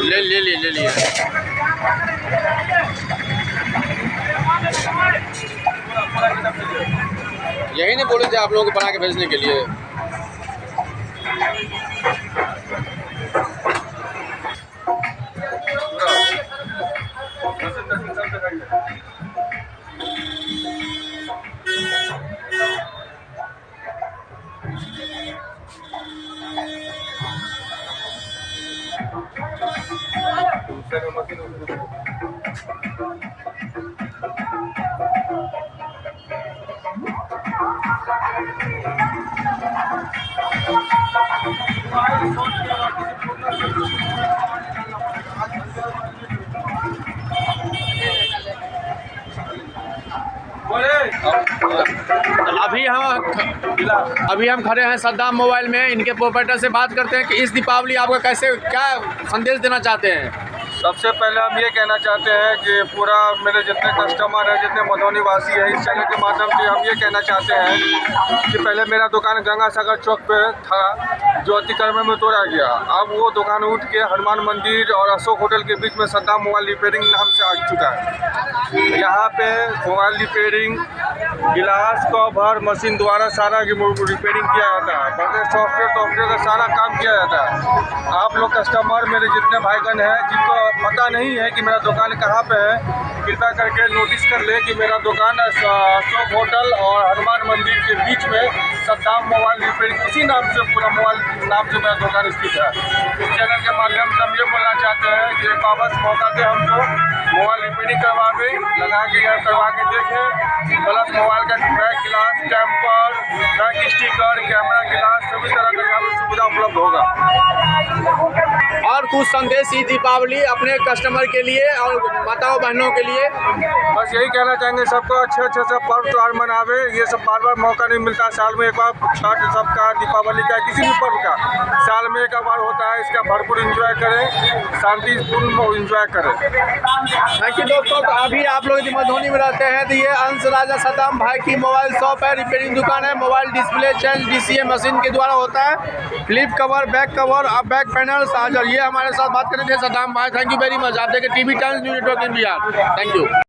ले लिए यही नहीं बोले थे आप लोगों को बना के भेजने के लिए। अभी हम खड़े हैं सद्दाम मोबाइल में। इनके प्रोपराइटर से बात करते हैं कि इस दीपावली आपको कैसे क्या संदेश देना चाहते हैं। सबसे पहले हम ये कहना चाहते हैं कि पूरा मेरे जितने कस्टमर हैं, जितने मधुबनी वासी हैं, इस चैनल के माध्यम से हम ये कहना चाहते हैं कि पहले मेरा दुकान गंगा सागर चौक पे था जो अतिक्रमण में तोड़ा गया। अब वो दुकान उठ के हनुमान मंदिर और अशोक होटल के बीच में सद्दाम मोबाइल रिपेयरिंग नाम से आ चुका है। यहाँ पे मोबाइल रिपेयरिंग, गिलास कवर मशीन द्वारा सारा रिपेयरिंग किया जाता है। बगैर सॉफ्टवेयर का सारा काम किया जाता है। आप लोग कस्टमर मेरे जितने भाईगण हैं जिनको पता नहीं है कि मेरा दुकान कहाँ पे है, कृपया करके नोटिस कर ले कि मेरा दुकान अशोक होटल और हनुमान मंदिर के बीच में सद्दाम मोबाइल रिपेयरिंग, उसी नाम से पूरा मोबाइल नाम से मेरा दुकान स्थित है। इस चैनल के माध्यम से हम ये बोलना चाहते हैं कि एक वापस मौका दे हमको, मोबाइल रिपेयरिंग करवावे, लगा के या करवा के देखें। प्लस मोबाइल का बैक गिलास, टेम्पर, बैक स्टिकर, कैमरा गिलास, सभी तरह का यहाँ पर सुविधा उपलब्ध होगा। और कुछ संदेश इस दीपावली अपने कस्टमर के लिए और माताओं बहनों के लिए बस यही कहना चाहेंगे, सबको अच्छे से पर्व त्यौहार मनावे। ये सब बार बार मौका नहीं मिलता, साल में एक बार छठ सबका, दीपावली का, किसी भी पर्व का साल में एक बार होता है। इसका भरपूर एंजॉय करें, शांतिपूर्ण एंजॉय करें। थैंक यू दोस्तों। तो अभी आप लोग मधुबनी में रहते हैं तो ये अंश राजा सद्दाम भाई की मोबाइल शॉप है, रिपेयरिंग दुकान है। Mobile display change DCA machine के द्वारा होता है। फ्लिप कवर, बैक कवर, अब बैक पैनल चार्जर। ये हमारे साथ बात कर रहे थे सद्दाम भाई। Thank you very much. आप देखें TV times news network in Bihar. Thank you.